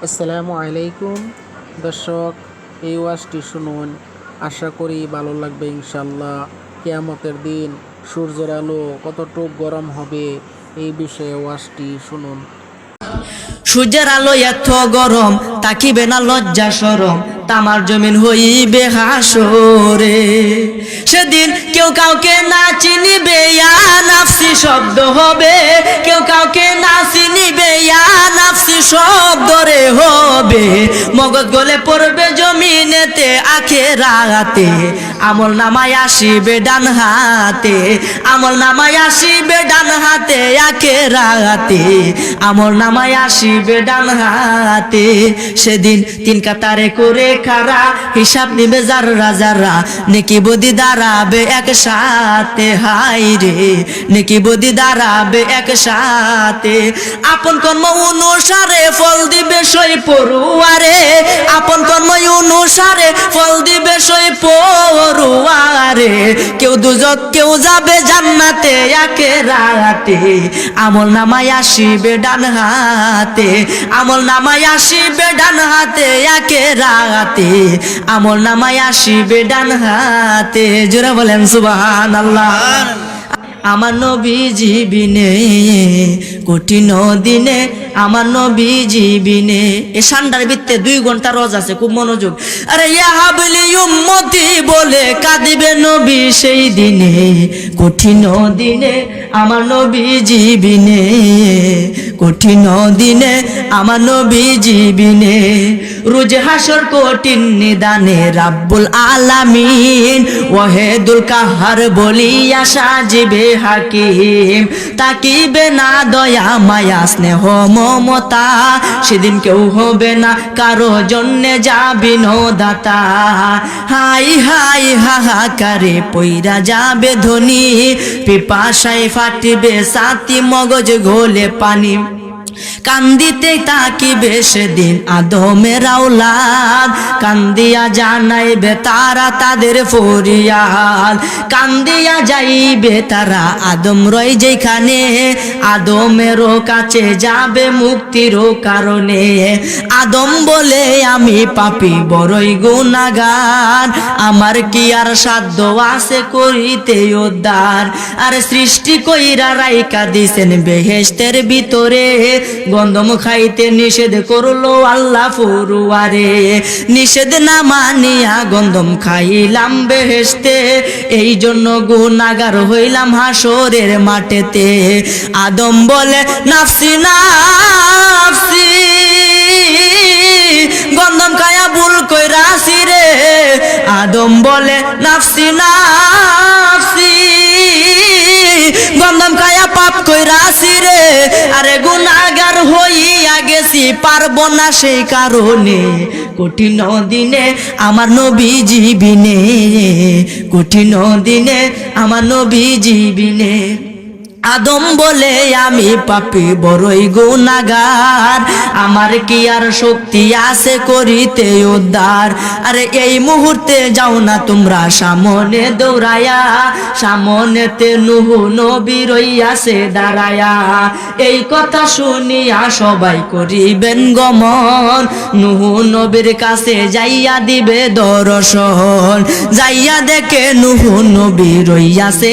আসসালামু আলাইকুম দর্শক, এই ওয়াজটি শুনুন, আশা করি ভালো লাগবে ইনশাল্লাহ। কিয়ামতের দিন সূর্যের আলো কতটুক গরম হবে এই বিষয়ে ওয়াজটি শুনুন। সূর্যের আলো এত গরম, তাকিবে না লজ্জা শরম, তামার জমিন হইবে হাসরে। সেদিন কেউ কাউকে না চিনিবে, ইয়া নাফসি শব্দ হবে। কেউ কাউকে না চিনিবে, ইয়া নাফসি শব্দ রে হবে। মগজ গলে পড়বে জমিনেতে, আখিরাতে আমল নামায় আসিবে ডান হাতে। আমল নামায় আসিবে ডান হাতে, আখিরাতে আমল নামায় আসিবে ডান হাতে। সেদিন তিন কাতারে করে খারা, হিসাব নিবে যারা যারা, নেকি বদি দাঁড়াবে একসাথে। হাই রে নেকি বদি দাঁড়াবে একসাথে। আপন কর্ম অনুসারে ফল দিবে সই পড়ুয়ারে। আপন কর্ম অনুসারে ফল দিবে সই পড়ুয়ারে। কেউ দুজক কেউ যাবে জান্নাতে আখিরাতে। আমল নামায় আসিবে ডান হাতে। আমল নামায় আসিবে ডান হাতে আখিরাতে। আমল নামায় আসিবে ডান হাতে। জোরে বলেন সুবহানাল্লাহ। আমার নবীজি বিনে কঠিন দিনে, আমার নবীজি বিনে। এ সান্ডার ভিত্তে 2 ঘন্টা রোজ আছে, খুব মনোযোগ। আরে ইয়া হাবলি উম্মতি বলে কাঁদিবে নবী সেই দিনে, কঠিন দিনে আমার নবীজি বিনে। কঠিন দিনে আমার নবীজি বিনে। রোজ হাসর কঠিন নিদানে রাব্বুল আলামিন ওয়াহিদুল কাহার বলিয়া সাজিবে হাকিম। তাকিবে না দয়া মায়া স্নেহ মমতা, সেদিন কেউ হবে না কারো জন্যে যাবি দাতা। হাই হাই হাহাকারে পইরা যাবে ধ্বনি, পিপাসায় ফাটিবে সাথী মগজ ঘোলে পানি। কান্দিতে তাকিবে সেদিন আদমের আওলাদ, কান্দিয়া জানাইবে তারা তাদের ফরিয়াদ। কান্দিয়া যাইবে তারা আদম রয় যেখানে, আদমেরও কাছে যাবে মুক্তির কারণে। আদম বলে আমি পাপী বড়ই গুনাহগার, আমার কি আর সাধ্য আছে করিতে উদ্ধার। আর সৃষ্টি কইরা রাইকা দিছেন বেহেশতের ভিতরে, গন্ধম খাইতে নিষেধ করলো আল্লাহ ফরুয়ারে। নিষেধ না মানিয়া গন্ধম খাইলাম বেহেশতে, এই জন্য গুনাহগার হইলাম হাসরের মাঠেতে। আদম বলে নাফসি নাফসি, গন্ধম খায়া ভুল কইরাছি রে। আদম বলে নাফসি নাফসি, গন্ধম খায়া পাপ কইরাছি রে। আরে গুনাহগার হইয়া গেছি, পারবো না সেই কারণে। কঠিন দিনে আমার নবীজি বিনে, কঠিন দিনে আমার নবীজি বিনে। আদম বলে আমি পাপী বড়ই গুনাহগার, আমার কি আর শক্তি আছে করিতে উদ্ধার। আরে এই মুহূর্তে যাও না তোমরা সামনে দৌড়ায়া, সামনেতে নূহ নবী রইয়াছে দাঁড়ায়া। এই কথা শুনিয়া সবাই করিবেন গমন, নূহ নবীর কাছে যাইয়া দিবে দর্শন। যাইয়া দেখে নূহ নবী রইয়াছে